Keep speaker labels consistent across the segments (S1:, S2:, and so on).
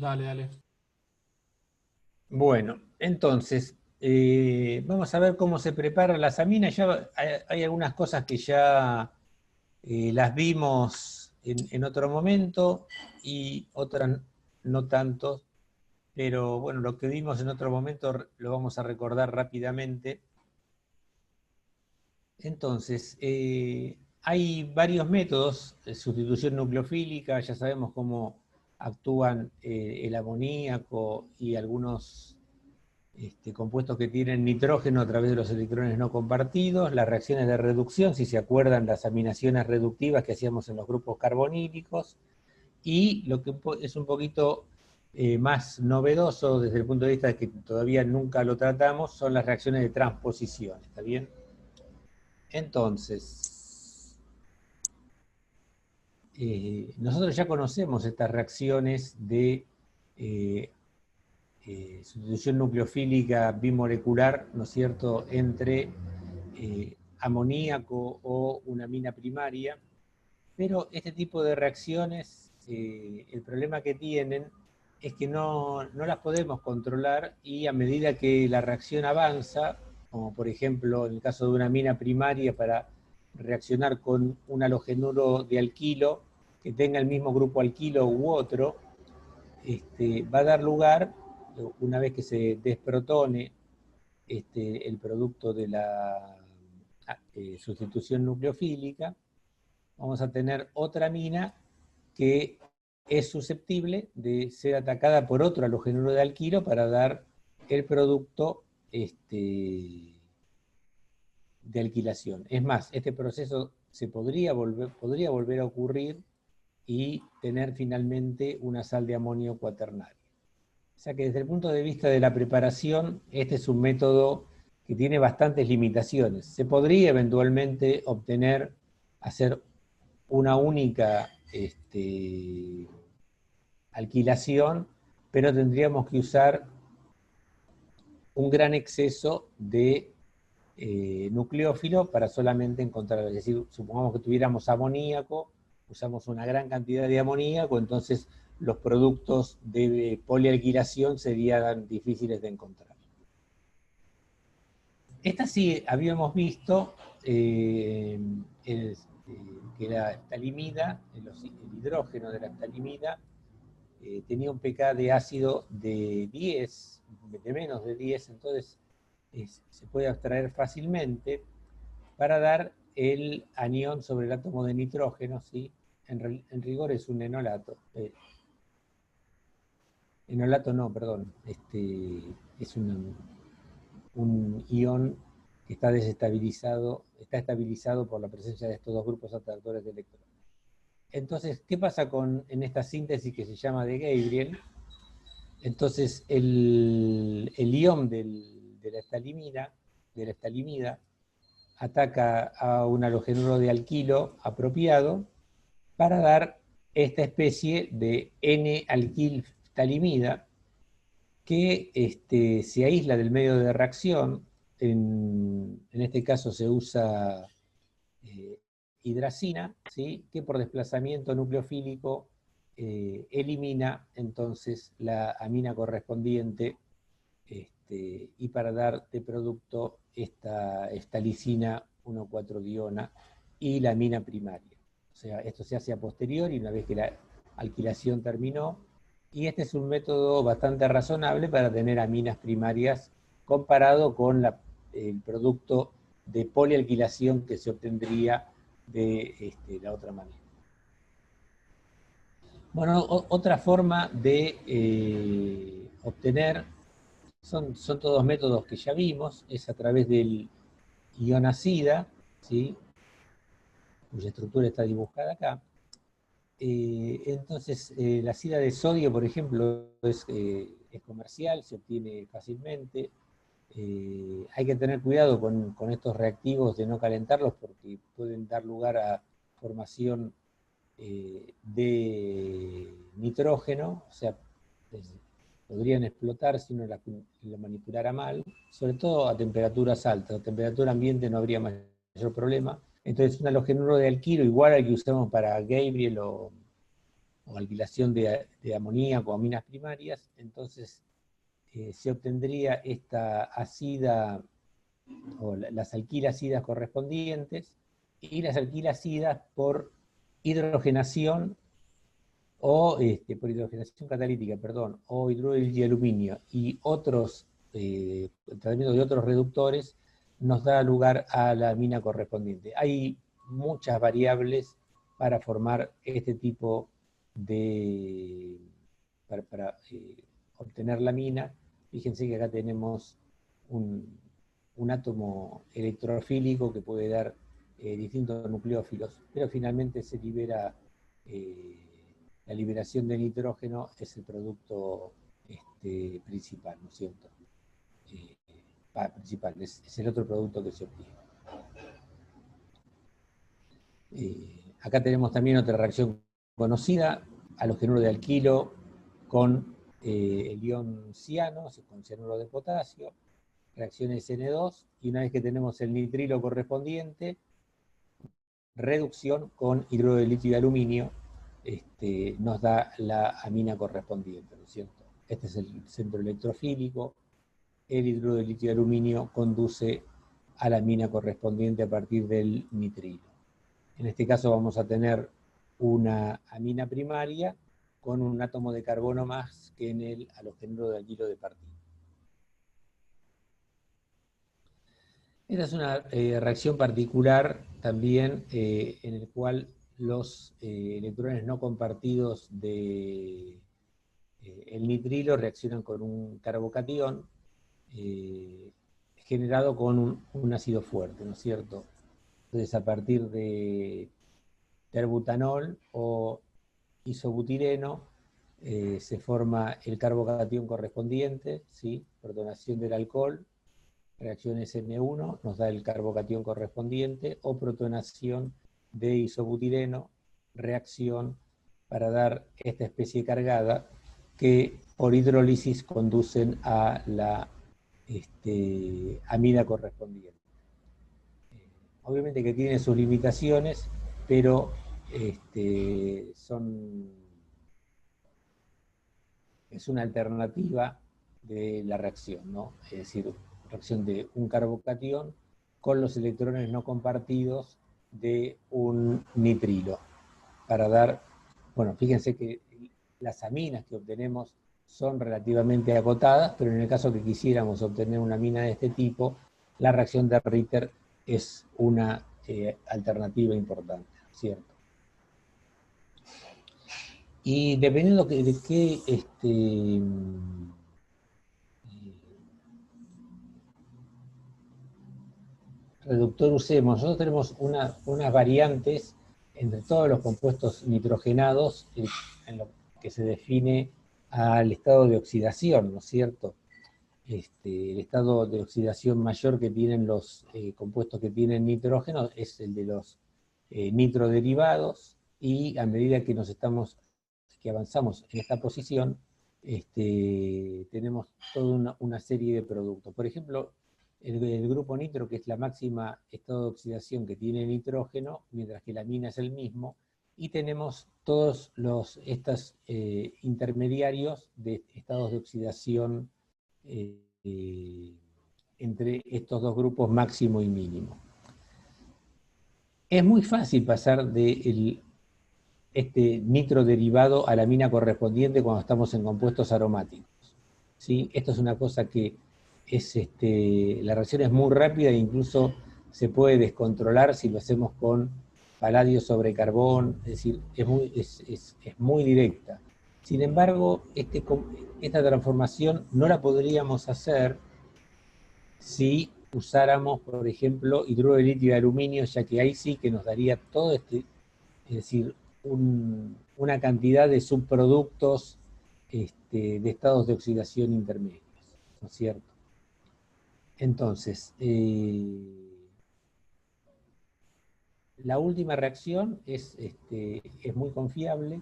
S1: Dale, dale.
S2: Bueno, entonces, vamos a ver cómo se prepara la samina. Ya hay algunas cosas que ya las vimos en otro momento y otras no tanto, pero bueno, lo que vimos en otro momento lo vamos a recordar rápidamente. Entonces, hay varios métodos de sustitución nucleofílica, ya sabemos cómo actúan el amoníaco y algunos compuestos que tienen nitrógeno a través de los electrones no compartidos, las reacciones de reducción, si se acuerdan, las aminaciones reductivas que hacíamos en los grupos carbonílicos, y lo que es un poquito más novedoso desde el punto de vista de que todavía nunca lo tratamos, son las reacciones de transposición, ¿está bien? Entonces, nosotros ya conocemos estas reacciones de eh, sustitución nucleofílica bimolecular, ¿no es cierto?, entre amoníaco o una amina primaria, pero este tipo de reacciones, el problema que tienen es que no las podemos controlar y a medida que la reacción avanza, como por ejemplo en el caso de una amina primaria para reaccionar con un halogenuro de alquilo que tenga el mismo grupo alquilo u otro, va a dar lugar, una vez que se desprotone el producto de la sustitución nucleofílica, vamos a tener otra mina que es susceptible de ser atacada por otro halogenuro de alquilo para dar el producto de alquilación. Es más, este proceso se podría volver a ocurrir y tener finalmente una sal de amonio cuaternaria. O sea que desde el punto de vista de la preparación, este es un método que tiene bastantes limitaciones. Se podría eventualmente obtener, hacer una única alquilación, pero tendríamos que usar un gran exceso de nucleófilo para solamente encontrarlo. Es decir, supongamos que tuviéramos amoníaco, usamos una gran cantidad de amoníaco, entonces los productos de polialquilación serían difíciles de encontrar. Esta sí habíamos visto que la ftalimida, el hidrógeno de la ftalimida, tenía un pK de ácido de 10, de menos de 10, entonces se puede abstraer fácilmente para dar el anión sobre el átomo de nitrógeno, ¿sí? En rigor es un enolato. Enolato no, perdón. Es un ion que está desestabilizado, está estabilizado por la presencia de estos dos grupos atractores de electrones. Entonces, ¿qué pasa en esta síntesis que se llama de Gabriel? Entonces, el ion de la estalimida ataca a un halogenuro de alquilo apropiado para dar esta especie de N-alquilftalimida que se aísla del medio de reacción. En este caso se usa hidracina, ¿sí? Que por desplazamiento nucleofílico elimina entonces la amina correspondiente y para dar de producto esta lisina 1,4-diona y la amina primaria. O sea, esto se hace a posteriori, una vez que la alquilación terminó, y este es un método bastante razonable para tener aminas primarias comparado con el producto de polialquilación que se obtendría de la otra manera. Bueno, otra forma de obtener son todos métodos que ya vimos, es a través del ion acida, ¿sí? Cuya estructura está dibujada acá. Entonces, la acida de sodio, por ejemplo, es comercial, se obtiene fácilmente. Hay que tener cuidado con estos reactivos de no calentarlos porque pueden dar lugar a formación de nitrógeno, o sea, podrían explotar si uno la manipulara mal, sobre todo a temperaturas altas. A temperatura ambiente no habría mayor problema. Entonces, un halogenuro de alquilo igual al que usamos para Gabriel o alquilación de amoníaco o aminas primarias, entonces se obtendría esta acida, o las alquilacidas correspondientes, y las alquilacidas por hidrogenación o por hidrogenación catalítica, perdón, o hidruro de litio y aluminio y otros tratamientos de otros reductores, nos da lugar a la amina correspondiente. Hay muchas variables para formar este tipo de, para obtener la amina. Fíjense que acá tenemos un átomo electrofílico que puede dar distintos nucleófilos, pero finalmente se libera, la liberación de nitrógeno es el producto principal, ¿no es cierto? Principal, es el otro producto que se obtiene. Acá tenemos también otra reacción conocida, halogenuro de alquilo con el ion ciano, con cianuro de potasio, reacción SN2, y una vez que tenemos el nitrilo correspondiente, reducción con hidruro de litio y aluminio, nos da la amina correspondiente, ¿no es cierto? Este es el centro electrofílico, el hidruro de litio y aluminio conduce a la amina correspondiente a partir del nitrilo. En este caso vamos a tener una amina primaria con un átomo de carbono más que en el halogenuro de alquilo de partida. Esta es una reacción particular también en el cual los electrones no compartidos de el nitrilo reaccionan con un carbocatión generado con un ácido fuerte, ¿no es cierto? Entonces, a partir de terbutanol o isobutireno se forma el carbocatión correspondiente, ¿sí? Protonación del alcohol, reacción SN1 nos da el carbocatión correspondiente, o protonación de isobutireno, reacción para dar esta especie cargada que por hidrólisis conducen a la amida correspondiente. Obviamente que tiene sus limitaciones, pero es una alternativa de la reacción, ¿no? Es decir, reacción de un carbocatión con los electrones no compartidos de un nitrilo, para dar, bueno, fíjense que las aminas que obtenemos son relativamente acotadas, pero en el caso que quisiéramos obtener una amina de este tipo, la reacción de Ritter es una alternativa importante, ¿cierto? Y dependiendo de qué reductor usemos, nosotros tenemos unas variantes entre todos los compuestos nitrogenados en lo que se define al estado de oxidación, ¿no es cierto? El estado de oxidación mayor que tienen los compuestos que tienen nitrógeno es el de los nitroderivados, y a medida que avanzamos en esta posición, tenemos toda una serie de productos. Por ejemplo, el grupo nitro, que es la máxima estado de oxidación que tiene nitrógeno, mientras que la amina es el mismo, y tenemos todos estos intermediarios de estados de oxidación entre estos dos grupos máximo y mínimo. Es muy fácil pasar de este nitro derivado a la amina correspondiente cuando estamos en compuestos aromáticos, ¿sí? Esto es una cosa que la reacción es muy rápida e incluso se puede descontrolar si lo hacemos con paladio sobre carbón, es decir, es muy directa. Sin embargo, esta transformación no la podríamos hacer si usáramos, por ejemplo, hidruro de litio y aluminio, ya que ahí sí que nos daría todo es decir, una cantidad de subproductos de estados de oxidación intermedios, ¿no es cierto? Entonces, la última reacción es muy confiable.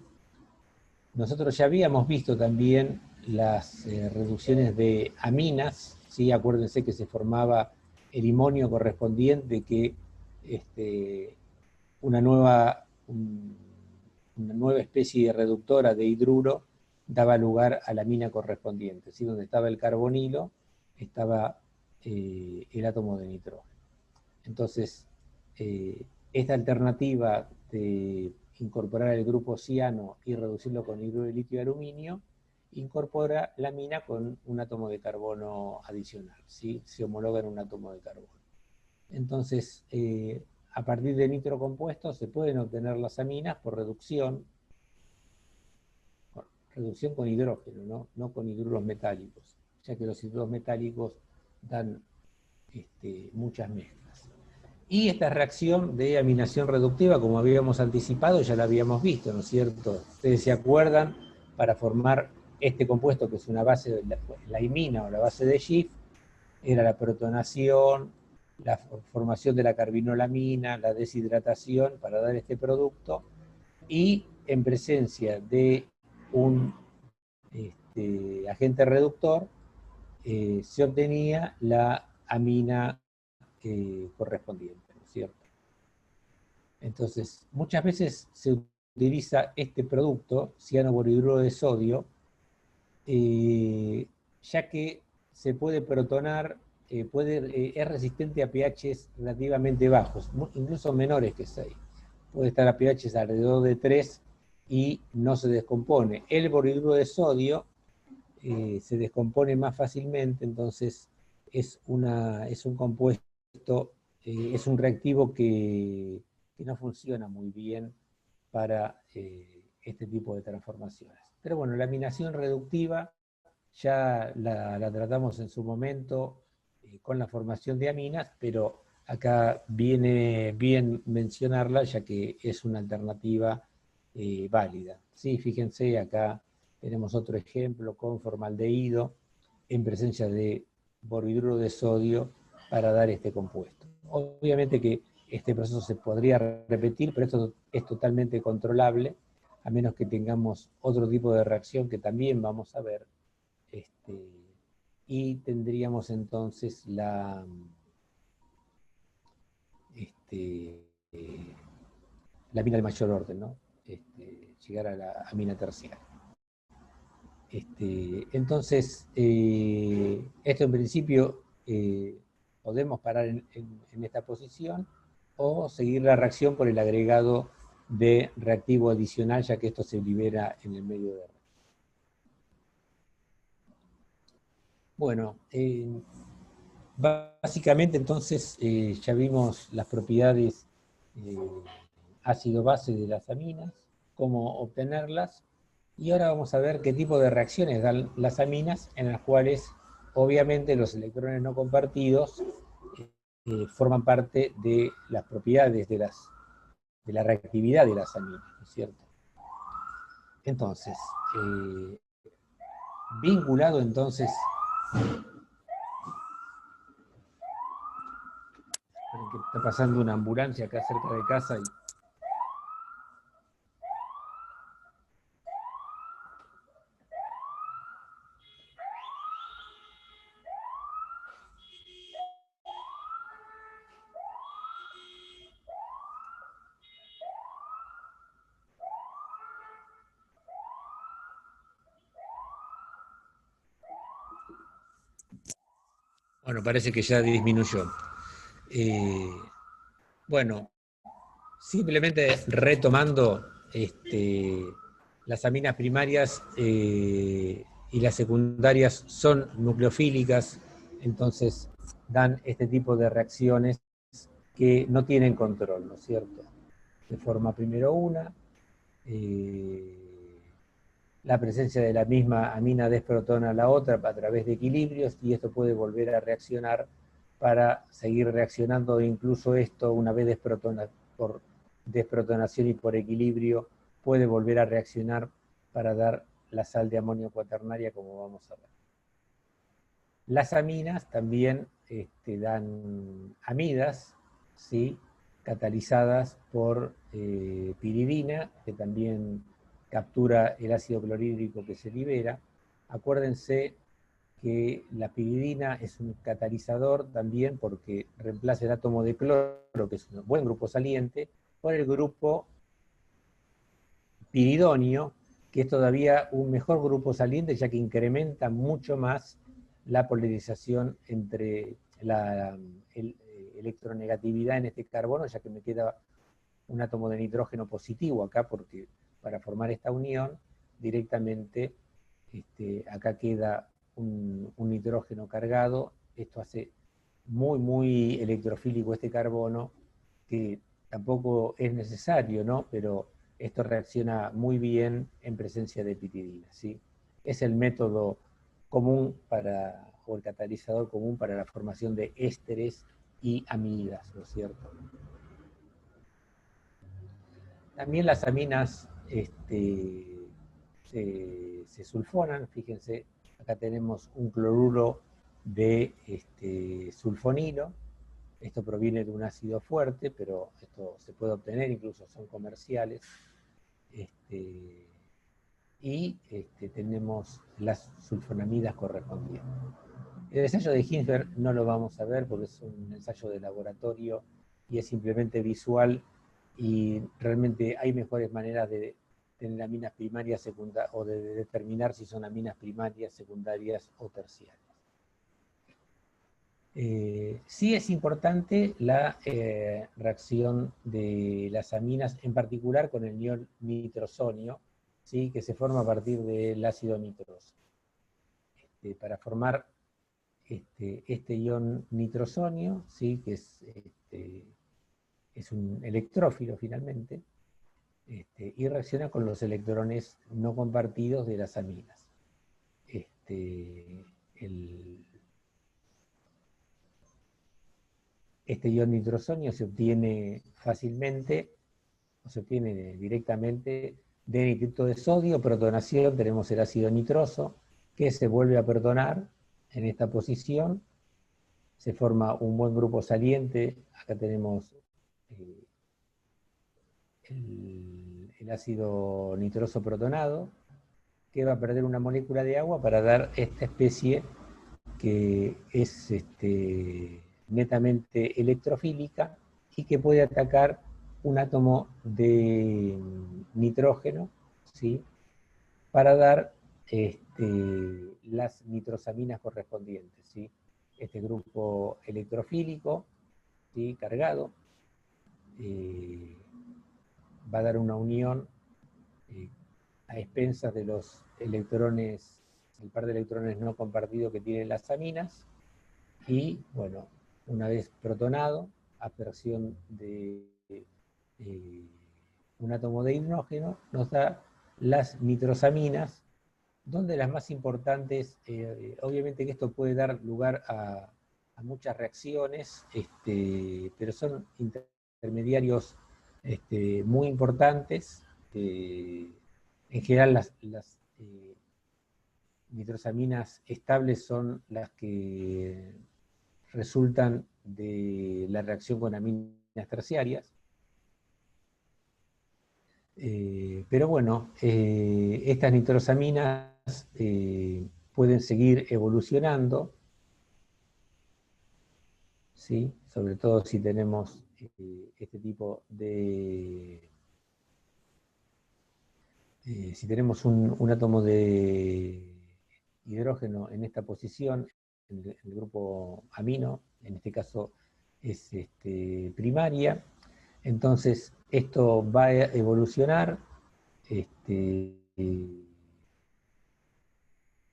S2: Nosotros ya habíamos visto también las reducciones de aminas, ¿sí? Acuérdense que se formaba el imonio correspondiente, que una nueva una nueva especie reductora de hidruro daba lugar a la amina correspondiente, ¿sí? Donde estaba el carbonilo, estaba el átomo de nitrógeno. Entonces, esta alternativa de incorporar el grupo ciano y reducirlo con hidruro de litio y aluminio, incorpora la amina con un átomo de carbono adicional, ¿sí? Se homologa en un átomo de carbono. Entonces, a partir de nitrocompuestos se pueden obtener las aminas por reducción con hidrógeno, no con hidruros metálicos, ya que los hidruros metálicos dan muchas mezclas. Y esta reacción de aminación reductiva, como habíamos anticipado, ya la habíamos visto, ¿no es cierto? Ustedes se acuerdan, para formar este compuesto, que es una base, la imina o la base de Schiff, era la protonación, la formación de la carbinolamina, la deshidratación para dar este producto, y en presencia de un agente reductor, se obtenía la amina correspondiente, ¿no es cierto? Entonces, muchas veces se utiliza este producto, cianoborhidruro de sodio, ya que se puede protonar, es resistente a pHs relativamente bajos, incluso menores que 6. Puede estar a pHs alrededor de 3 y no se descompone. El borhidruro de sodio se descompone más fácilmente, entonces es un compuesto, es un reactivo que no funciona muy bien para este tipo de transformaciones. Pero bueno, la aminación reductiva ya la tratamos en su momento con la formación de aminas, pero acá viene bien mencionarla ya que es una alternativa válida. Sí, fíjense, acá tenemos otro ejemplo con formaldehído en presencia de borhidruro de sodio para dar este compuesto. Obviamente que este proceso se podría repetir, pero esto es totalmente controlable, a menos que tengamos otro tipo de reacción que también vamos a ver, y tendríamos entonces la amina de mayor orden, ¿no? Llegar a la amina terciaria. Entonces, esto en principio podemos parar en esta posición o seguir la reacción por el agregado de reactivo adicional, ya que esto se libera en el medio de reacción. Bueno, básicamente entonces ya vimos las propiedades ácido-base de las aminas, cómo obtenerlas, y ahora vamos a ver qué tipo de reacciones dan las aminas, en las cuales obviamente los electrones no compartidos forman parte de las propiedades de la reactividad de las aminas, ¿no es cierto? Entonces, vinculado entonces, que está pasando una ambulancia acá cerca de casa y bueno, parece que ya disminuyó. Bueno, simplemente retomando, las aminas primarias y las secundarias son nucleofílicas, entonces dan este tipo de reacciones que no tienen control, ¿no es cierto? Se forma primero una, la presencia de la misma amina desprotona a la otra a través de equilibrios, y esto puede volver a reaccionar para seguir reaccionando, e incluso esto, una vez por desprotonación y por equilibrio, puede volver a reaccionar para dar la sal de amonio cuaternaria, como vamos a ver. Las aminas también dan amidas, ¿sí? Catalizadas por piridina, que también captura el ácido clorhídrico que se libera. Acuérdense que la piridina es un catalizador también porque reemplaza el átomo de cloro, que es un buen grupo saliente, por el grupo piridonio, que es todavía un mejor grupo saliente, ya que incrementa mucho más la polarización entre la electronegatividad en este carbono, ya que me queda un átomo de nitrógeno positivo acá, porque para formar esta unión, directamente acá queda un nitrógeno cargado. Esto hace muy electrofílico este carbono, que tampoco es necesario, ¿no? Pero esto reacciona muy bien en presencia de piridina, ¿sí? Es el método común para, o el catalizador común para la formación de ésteres y amidas, ¿no es cierto? También las aminas se sulfonan. Fíjense, acá tenemos un cloruro de sulfonilo. Esto proviene de un ácido fuerte, pero esto se puede obtener, incluso son comerciales. Y tenemos las sulfonamidas correspondientes. El ensayo de Hinsberg no lo vamos a ver porque es un ensayo de laboratorio y es simplemente visual, y realmente hay mejores maneras de tener aminas primarias, secundarias, o de determinar si son aminas primarias, secundarias o terciarias. Sí es importante la reacción de las aminas, en particular con el ion nitrosonio, ¿sí? Que se forma a partir del ácido nitroso. Para formar este ion nitrosonio, ¿sí? Que es un electrófilo finalmente, y reacciona con los electrones no compartidos de las aminas. Este ion nitrosonio se obtiene fácilmente, o se obtiene directamente de nitrito de sodio. Protonación, tenemos el ácido nitroso, que se vuelve a protonar en esta posición. Se forma un buen grupo saliente. Acá tenemos el ácido nitroso protonado, que va a perder una molécula de agua para dar esta especie que es netamente electrofílica y que puede atacar un átomo de nitrógeno, ¿sí? Para dar las nitrosaminas correspondientes, ¿sí? Este grupo electrofílico, ¿sí? Cargado, va a dar una unión a expensas de los electrones, el par de electrones no compartido que tienen las aminas, y bueno, una vez protonado, aspersión de un átomo de hidrógeno, nos da las nitrosaminas, donde las más importantes, obviamente que esto puede dar lugar a muchas reacciones, pero son intermediarios muy importantes. En general las nitrosaminas estables son las que resultan de la reacción con aminas terciarias. Pero bueno, estas nitrosaminas pueden seguir evolucionando, ¿sí? Sobre todo si tenemos este tipo de... si tenemos un átomo de hidrógeno en esta posición, en el grupo amino, en este caso es primaria, entonces esto va a evolucionar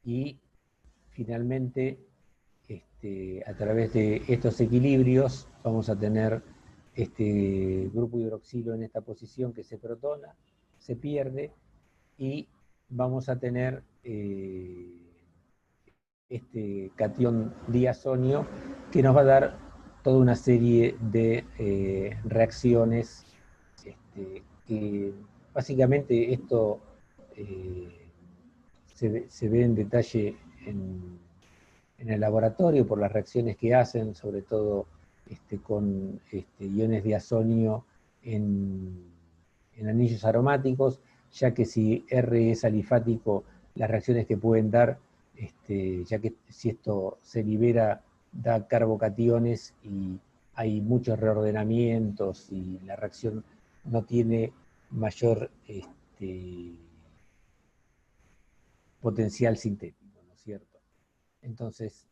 S2: y finalmente a través de estos equilibrios vamos a tener este grupo hidroxilo en esta posición que se protona, se pierde, y vamos a tener este catión diazonio que nos va a dar toda una serie de reacciones que básicamente esto se ve en detalle en el laboratorio por las reacciones que hacen, sobre todo con iones diazonio en anillos aromáticos, ya que si R es alifático, las reacciones que pueden dar, ya que si esto se libera, da carbocationes y hay muchos reordenamientos y la reacción no tiene mayor potencial sintético, ¿no es cierto? Entonces,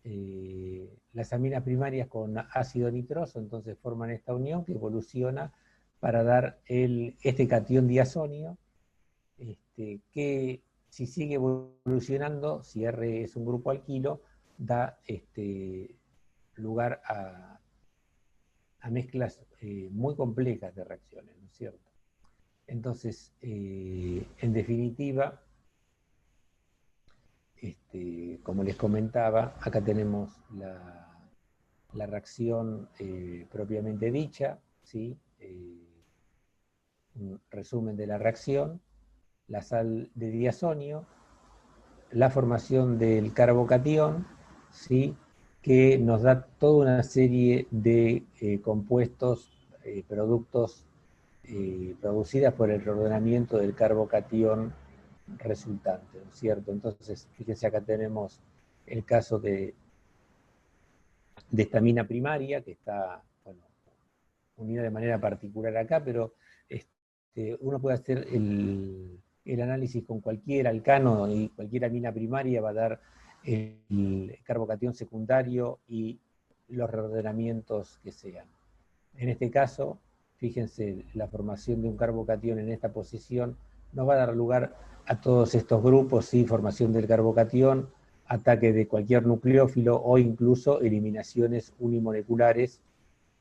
S2: las aminas primarias con ácido nitroso entonces forman esta unión que evoluciona para dar este catión diazonio, que si sigue evolucionando, si R es un grupo alquilo, da lugar a mezclas muy complejas de reacciones, ¿no es cierto? Entonces, en definitiva, como les comentaba, acá tenemos la reacción propiamente dicha, ¿sí? Un resumen de la reacción, la sal de diazonio, la formación del carbocatión, ¿sí? Que nos da toda una serie de compuestos, productos producidas por el reordenamiento del carbocatión resultante, ¿no es cierto? Entonces, fíjense, acá tenemos el caso de esta amina primaria, que está, bueno, unida de manera particular acá, pero uno puede hacer el análisis con cualquier alcano y cualquier amina primaria va a dar el carbocatión secundario y los reordenamientos que sean. En este caso, fíjense, la formación de un carbocatión en esta posición nos va a dar lugar a todos estos grupos, ¿sí? Formación del carbocatión, ataque de cualquier nucleófilo o incluso eliminaciones unimoleculares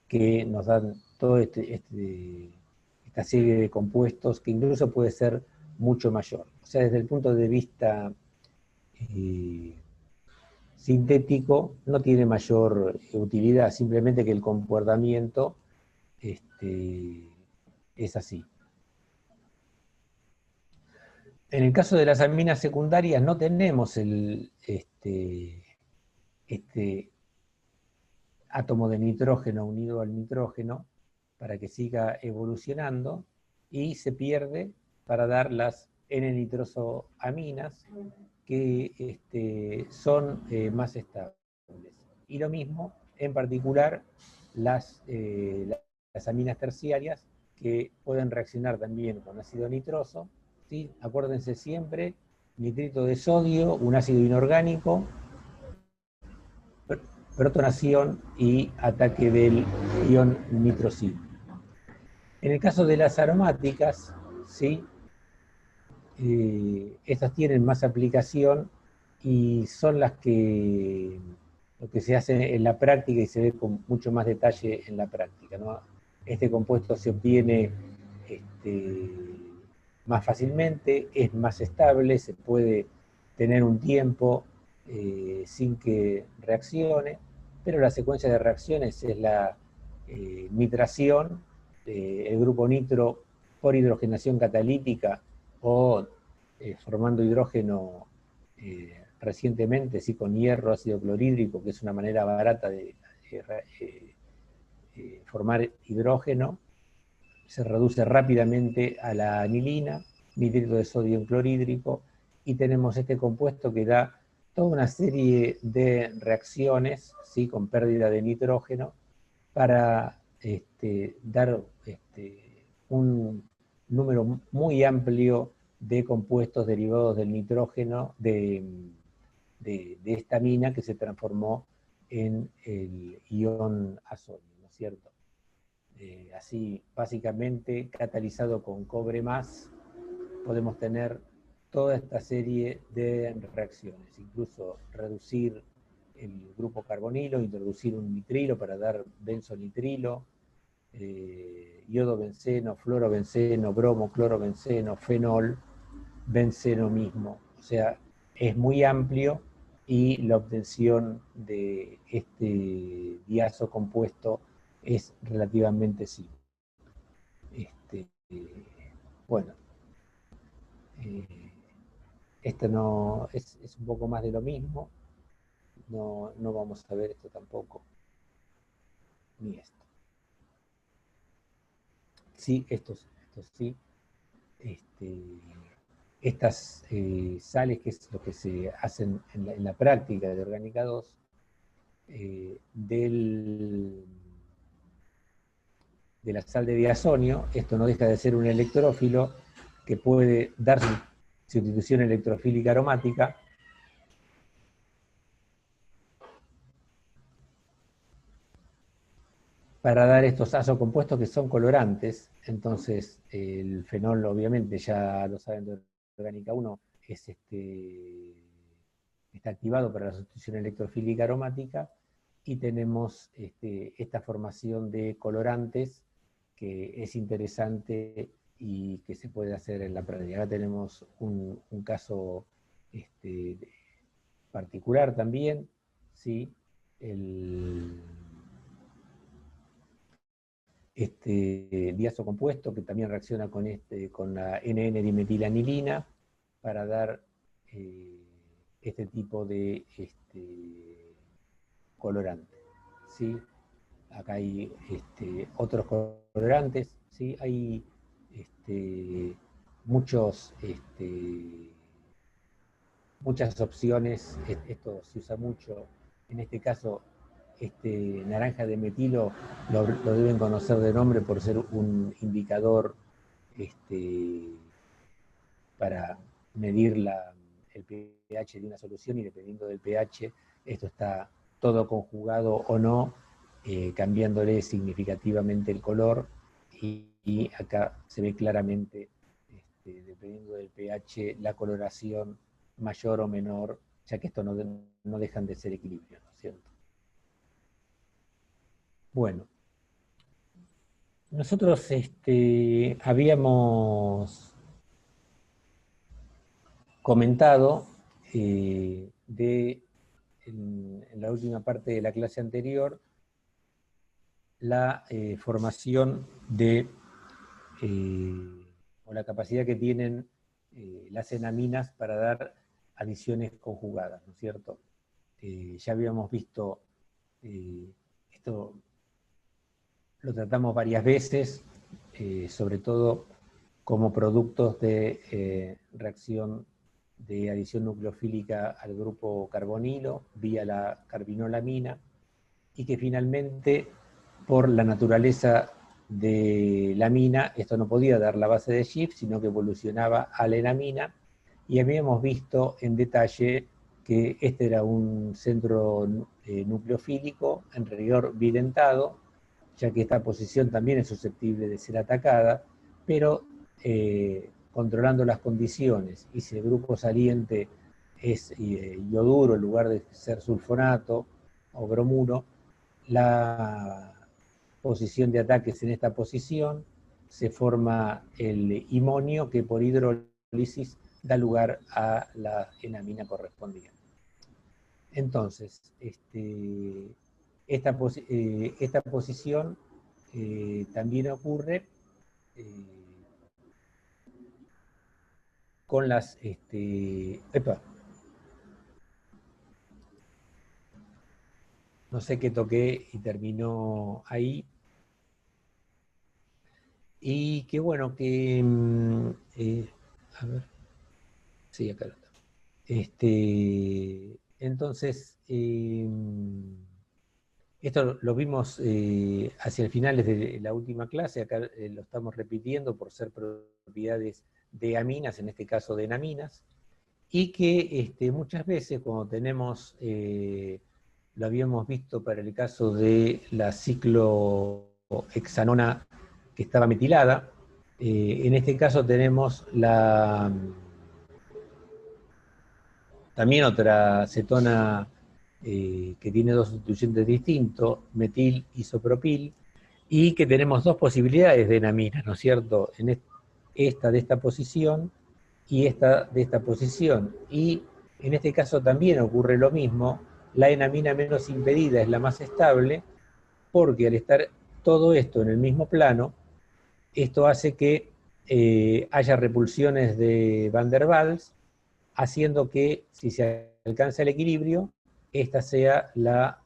S2: que nos dan toda esta serie de compuestos que incluso puede ser mucho mayor. O sea, desde el punto de vista sintético no tiene mayor utilidad, simplemente que el comportamiento es así. En el caso de las aminas secundarias no tenemos este átomo de nitrógeno unido al nitrógeno para que siga evolucionando y se pierde para dar las N-nitrosoaminas que son más estables. Y lo mismo, en particular, las aminas terciarias que pueden reaccionar también con ácido nitroso, ¿sí? Acuérdense siempre, nitrito de sodio, un ácido inorgánico, protonación y ataque del ion nitrosil. En el caso de las aromáticas, ¿sí? Estas tienen más aplicación y son las que lo que se hace en la práctica y se ve con mucho más detalle en la práctica, ¿no? Este compuesto se obtiene más fácilmente, es más estable, se puede tener un tiempo sin que reaccione, pero la secuencia de reacciones es la nitración, el grupo nitro por hidrogenación catalítica o formando hidrógeno recientemente, sí, con hierro, ácido clorhídrico, que es una manera barata de formar hidrógeno, se reduce rápidamente a la anilina, nitrito de sodio clorhídrico, y tenemos este compuesto que da toda una serie de reacciones, ¿sí? Con pérdida de nitrógeno, para dar un número muy amplio de compuestos derivados del nitrógeno de esta amina que se transformó en el ion azodio, ¿no es cierto? Así, básicamente, catalizado con cobre más, podemos tener toda esta serie de reacciones, incluso reducir el grupo carbonilo, introducir un nitrilo para dar benzonitrilo, iodo benceno, fluoro benceno, bromo, cloro benceno, fenol, benceno mismo. O sea, es muy amplio y la obtención de este diazo compuesto es relativamente simple. Bueno, esto no es un poco más de lo mismo. No vamos a ver esto tampoco, ni esto. Sí, esto sí. Estas sales, que es lo que se hacen en la práctica de Orgánica 2, de la sal de diazonio, esto no deja de ser un electrófilo que puede dar sustitución electrofílica aromática, para dar estos azocompuestos que son colorantes. Entonces, el fenol, obviamente, ya lo saben de orgánica 1, está activado para la sustitución electrofílica aromática, y tenemos esta formación de colorantes que es interesante y que se puede hacer en la práctica. Acá tenemos un caso particular también, ¿sí? Diazo compuesto que también reacciona con la NN-dimetilanilina para dar este tipo de colorante, ¿sí? Acá hay otros colorantes, ¿sí? Hay muchos, muchas opciones. Esto se usa mucho, en este caso, naranja de metilo lo deben conocer de nombre por ser un indicador para medir el pH de una solución, y dependiendo del pH, esto está todo conjugado o no, cambiándole significativamente el color, y acá se ve claramente, dependiendo del pH, la coloración mayor o menor, ya que esto no dejan de ser equilibrios, ¿no es cierto? Bueno, nosotros habíamos comentado en la última parte de la clase anterior, la formación o la capacidad que tienen las enaminas para dar adiciones conjugadas, ¿no es cierto? Ya habíamos visto, esto lo tratamos varias veces, sobre todo como productos de reacción de adición nucleofílica al grupo carbonilo vía la carbinolamina, y que finalmente, por la naturaleza de la mina, esto no podía dar la base de Schiff, sino que evolucionaba a la enamina, y habíamos visto en detalle que este era un centro nucleofílico, en rigor bidentado, ya que esta posición también es susceptible de ser atacada, pero controlando las condiciones, y si el grupo saliente es ioduro en lugar de ser sulfonato o bromuro, la posición de ataques en esta posición, se forma el imonio, que por hidrólisis da lugar a la enamina correspondiente. Entonces, esta posición también ocurre con las... no sé qué toqué y terminó ahí. Y qué bueno que... a ver. Sí, acá lo está. Entonces, esto lo vimos hacia el final de la última clase. Acá lo estamos repitiendo por ser propiedades de aminas, en este caso de enaminas, y que muchas veces cuando tenemos, lo habíamos visto para el caso de la ciclohexanona que estaba metilada, en este caso tenemos también otra cetona que tiene dos sustituyentes distintos, metil isopropil, y que tenemos dos posibilidades de enaminas, ¿no es cierto? Esta de esta posición y esta de esta posición. Y en este caso también ocurre lo mismo. La enamina menos impedida es la más estable, porque al estar todo esto en el mismo plano, esto hace que haya repulsiones de Van der Waals, haciendo que, si se alcanza el equilibrio, esta sea la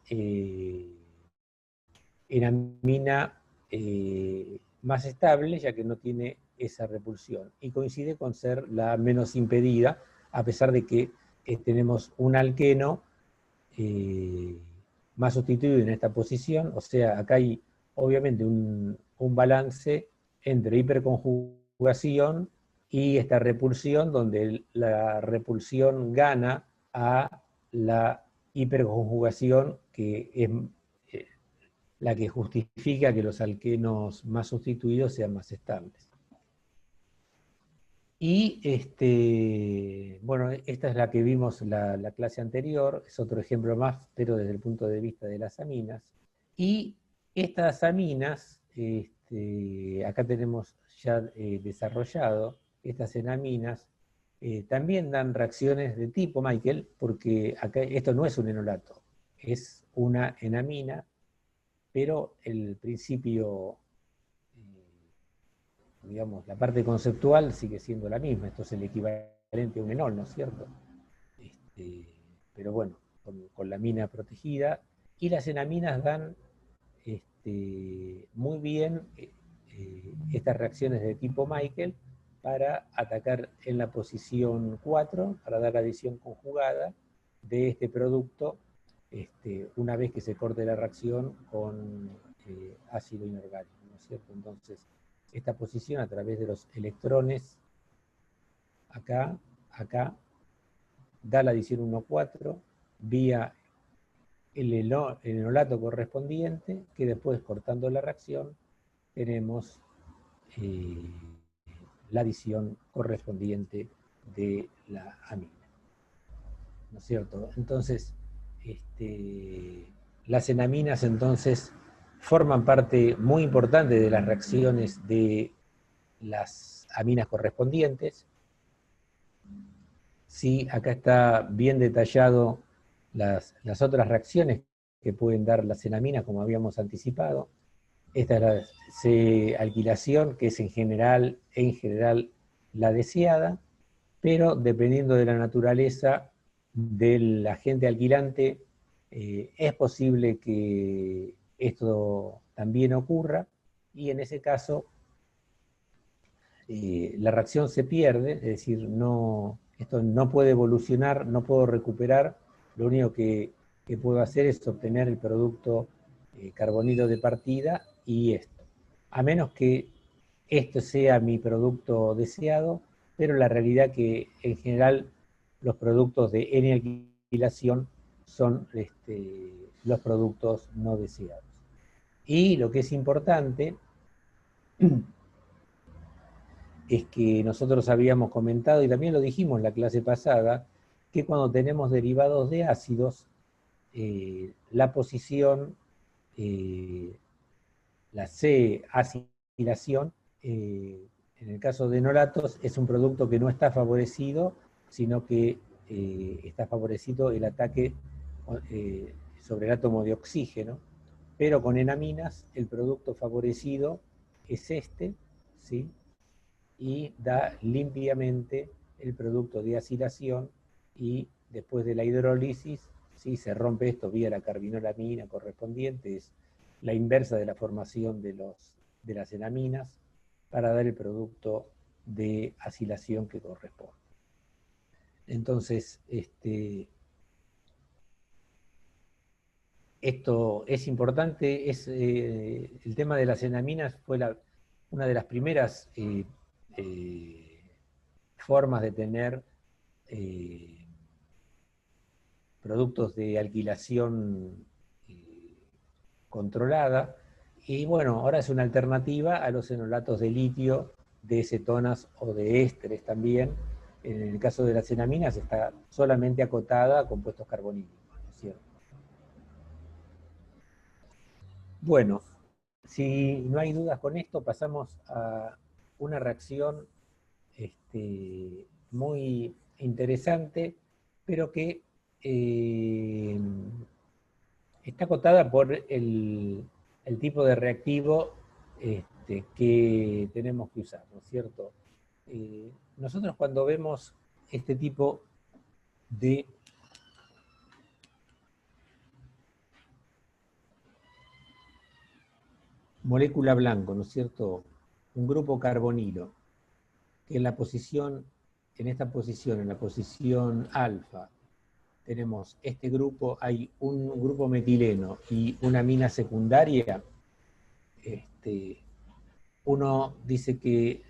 S2: enamina más estable, ya que no tiene esa repulsión, y coincide con ser la menos impedida, a pesar de que tenemos un alqueno más sustituido en esta posición. O sea, acá hay obviamente un balance entre hiperconjugación y esta repulsión, donde la repulsión gana a la hiperconjugación, que es la que justifica que los alquenos más sustituidos sean más estables. Y bueno, esta es la que vimos la clase anterior, es otro ejemplo más, pero desde el punto de vista de las aminas. Y estas aminas, acá tenemos ya desarrollado, estas enaminas, también dan reacciones de tipo Michael, porque acá esto no es un enolato, es una enamina, pero el principio, digamos, la parte conceptual sigue siendo la misma. Esto es el equivalente a un enol, ¿no es cierto? Pero bueno, con la mina protegida. Y las enaminas dan muy bien estas reacciones de tipo Michael para atacar en la posición 4, para dar la adición conjugada de este producto una vez que se corte la reacción con ácido inorgánico, ¿no es cierto? Entonces, esta posición a través de los electrones, acá, da la adición 1,4 vía el enolato correspondiente, que después, cortando la reacción, tenemos la adición correspondiente de la amina, ¿no es cierto? Entonces, las enaminas entonces forman parte muy importante de las reacciones de las aminas correspondientes. Sí, acá está bien detallado las otras reacciones que pueden dar las enaminas, como habíamos anticipado. Esta es la C-alquilación, que es en general la deseada, pero dependiendo de la naturaleza del agente alquilante, es posible que esto también ocurra, y en ese caso la reacción se pierde, es decir, esto no puede evolucionar, no puedo recuperar, lo único que puedo hacer es obtener el producto carbonilo de partida y esto. A menos que esto sea mi producto deseado, pero la realidad que en general los productos de N-alquilación son los productos no deseados. Y lo que es importante es que nosotros habíamos comentado, y también lo dijimos en la clase pasada, que cuando tenemos derivados de ácidos, la posición, la C-acilación, en el caso de enolatos, es un producto que no está favorecido, sino que está favorecido el ataque sobre el átomo de oxígeno, pero con enaminas el producto favorecido es este, ¿sí? Y da limpiamente el producto de acilación, y después de la hidrólisis, ¿sí? Se rompe esto vía la carbinolamina correspondiente, es la inversa de la formación de las enaminas, para dar el producto de acilación que corresponde. Entonces, esto es importante, el tema de las enaminas fue una de las primeras formas de tener productos de alquilación controlada, y bueno, ahora es una alternativa a los enolatos de litio, de cetonas o de ésteres también. En el caso de las enaminas está solamente acotada a compuestos carbonílicos, ¿no es cierto? Bueno, si no hay dudas con esto, pasamos a una reacción muy interesante, pero que está acotada por el tipo de reactivo que tenemos que usar, ¿no es cierto? Nosotros cuando vemos este tipo de molécula blanco, ¿no es cierto? Un grupo carbonilo, que en esta posición, en la posición alfa, tenemos este grupo, hay un grupo metileno y una amina secundaria. Uno dice que,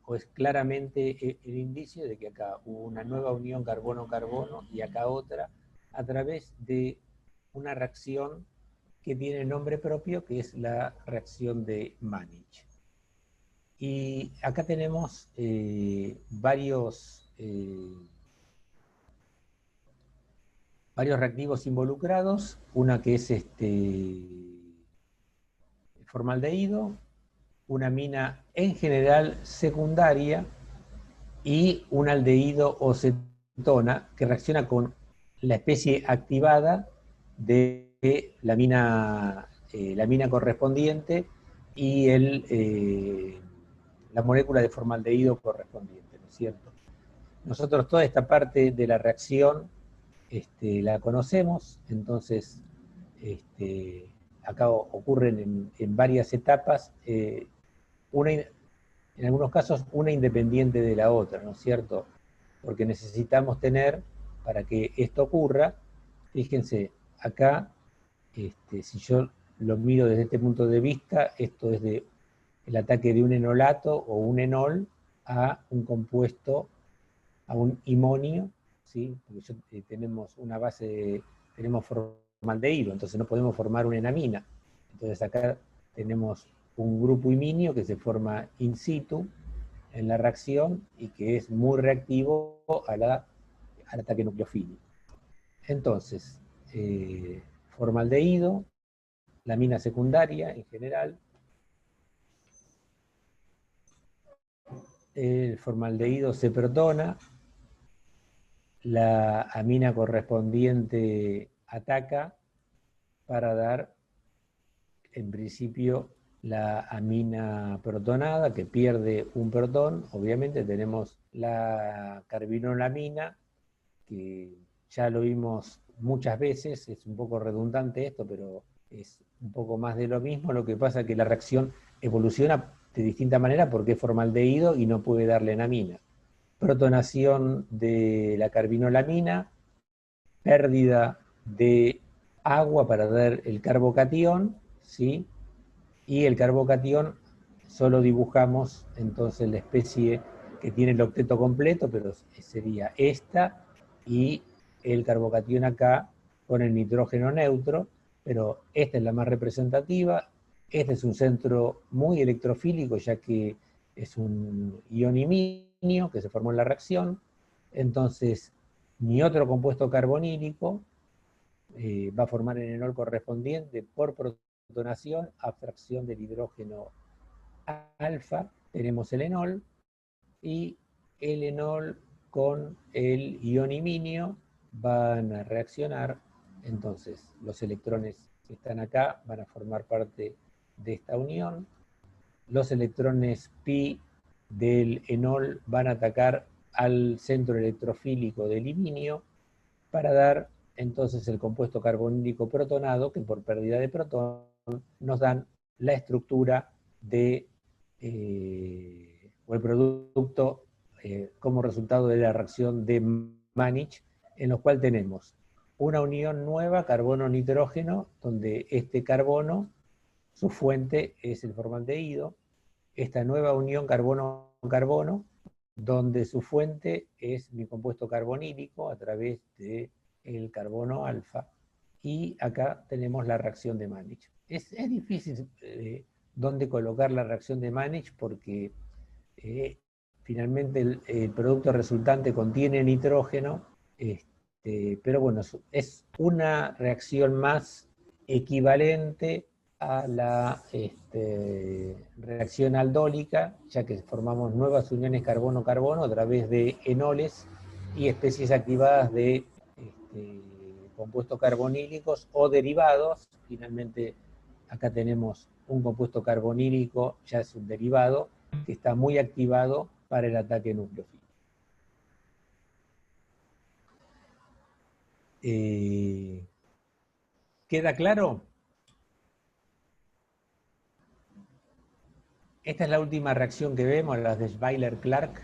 S2: o es claramente el indicio de que acá hubo una nueva unión carbono-carbono y acá otra, a través de una reacción que tiene nombre propio, que es la reacción de Mannich. Y acá tenemos varios reactivos involucrados, una que es formaldehído, una amina en general secundaria y un aldehído o cetona que reacciona con la especie activada de la amina correspondiente y la molécula de formaldehído correspondiente, ¿no es cierto? Nosotros toda esta parte de la reacción la conocemos, entonces acá ocurren en varias etapas, en algunos casos una independiente de la otra, ¿no es cierto? Porque necesitamos tener, para que esto ocurra, fíjense, acá, si yo lo miro desde este punto de vista, esto es el ataque de un enolato o un enol a un compuesto, a un imonio, ¿sí? Porque tenemos una base, tenemos formaldehído, entonces no podemos formar una enamina. Entonces acá tenemos un grupo iminio que se forma in situ en la reacción y que es muy reactivo al ataque nucleofílico. Entonces, formaldehído, la amina secundaria en general, el formaldehído se protona, la amina correspondiente ataca para dar, en principio, la amina protonada, que pierde un protón. Obviamente tenemos la carbinolamina, que ya lo vimos muchas veces, es un poco redundante esto, pero es un poco más de lo mismo. Lo que pasa es que la reacción evoluciona de distinta manera porque es formaldehído y no puede darle enamina. Protonación de la carbinolamina, pérdida de agua para dar el carbocatión, ¿sí? Y el carbocatión solo dibujamos entonces la especie que tiene el octeto completo, pero sería esta, y el carbocatión acá con el nitrógeno neutro, pero esta es la más representativa. Este es un centro muy electrofílico, ya que es un ioniminio que se formó en la reacción. Entonces, ni otro compuesto carbonílico va a formar el enol correspondiente por protonación, abstracción del hidrógeno alfa. Tenemos el enol, y el enol con el ioniminio van a reaccionar. Entonces los electrones que están acá van a formar parte de esta unión. Los electrones pi del enol van a atacar al centro electrofílico del iminio para dar entonces el compuesto carbonílico protonado, que por pérdida de protón nos dan la estructura de o el producto como resultado de la reacción de Mannich, en lo cual tenemos una unión nueva, carbono-nitrógeno, donde este carbono, su fuente es el formaldehído, esta nueva unión carbono-carbono, donde su fuente es mi compuesto carbonílico a través del carbono alfa, y acá tenemos la reacción de Mannich. Es difícil dónde colocar la reacción de Mannich porque finalmente el producto resultante contiene nitrógeno, pero bueno, es una reacción más equivalente a la reacción aldólica, ya que formamos nuevas uniones carbono-carbono a través de enoles y especies activadas de compuestos carbonílicos o derivados. Finalmente, acá tenemos un compuesto carbonílico, ya es un derivado, que está muy activado para el ataque nucleofílico. ¿Queda claro? Esta es la última reacción que vemos, la de Schweiler-Clark,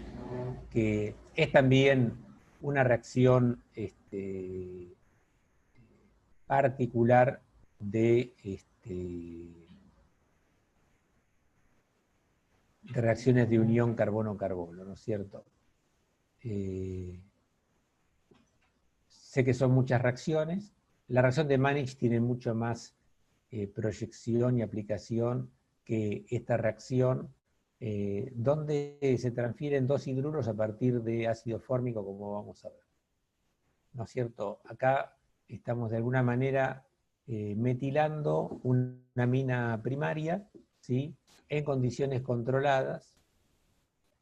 S2: que es también una reacción particular de reacciones de unión carbono-carbono, ¿no es cierto? Sé que son muchas reacciones. La reacción de Mannich tiene mucho más proyección y aplicación que esta reacción, donde se transfieren dos hidruros a partir de ácido fórmico, como vamos a ver. ¿No es cierto? Acá estamos de alguna manera metilando una amina primaria, ¿sí? En condiciones controladas.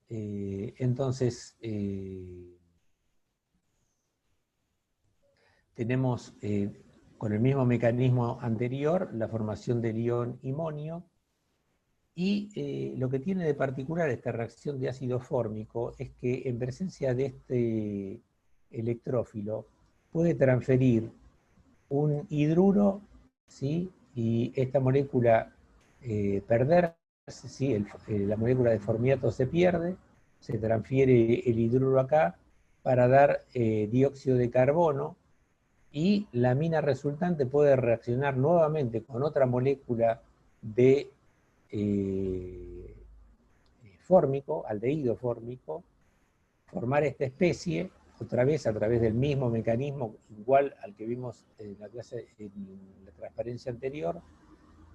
S2: Entonces, tenemos con el mismo mecanismo anterior la formación del ion imonio, y lo que tiene de particular esta reacción de ácido fórmico es que en presencia de este electrófilo puede transferir un hidruro, ¿sí? Y esta molécula perderse, ¿sí? La molécula de formiato se pierde, se transfiere el hidruro acá para dar dióxido de carbono, y la amina resultante puede reaccionar nuevamente con otra molécula de fórmico, aldehído fórmico, formar esta especie, otra vez a través del mismo mecanismo, igual al que vimos en la clase, en la transparencia anterior,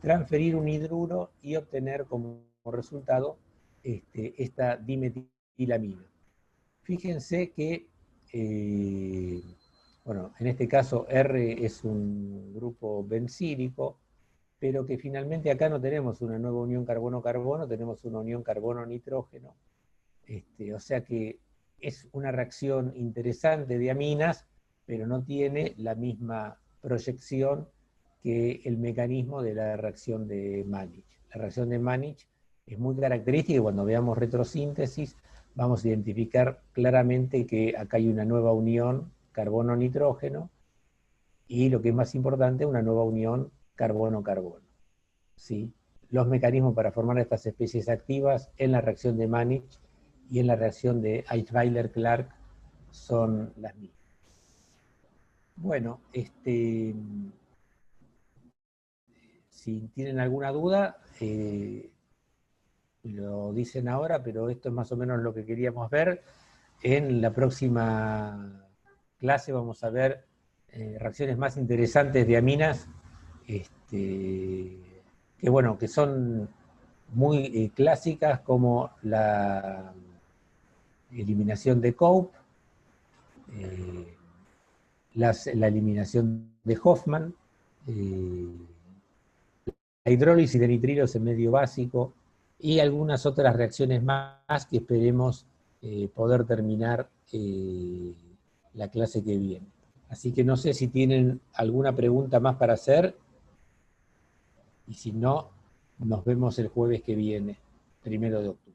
S2: transferir un hidruro y obtener como resultado esta dimetilamina. Fíjense que, bueno, en este caso R es un grupo bencílico, pero que finalmente acá no tenemos una nueva unión carbono-carbono, tenemos una unión carbono-nitrógeno. O sea que es una reacción interesante de aminas, pero no tiene la misma proyección que el mecanismo de la reacción de Mannich. La reacción de Mannich es muy característica y cuando veamos retrosíntesis vamos a identificar claramente que acá hay una nueva unión carbono-nitrógeno y, lo que es más importante, una nueva unión carbono-carbono. ¿Sí? Los mecanismos para formar estas especies activas en la reacción de Mannich y en la reacción de Eichweiler-Clark son las mismas. Bueno, si tienen alguna duda, lo dicen ahora, pero esto es más o menos lo que queríamos ver. En la próxima clase vamos a ver reacciones más interesantes de aminas, que bueno, que son muy clásicas, como la eliminación de Cope, la eliminación de Hoffman, la hidrólisis de nitrilos en medio básico y algunas otras reacciones más que esperemos poder terminar la clase que viene. Así que no sé si tienen alguna pregunta más para hacer, y si no, nos vemos el jueves que viene, 1 de octubre.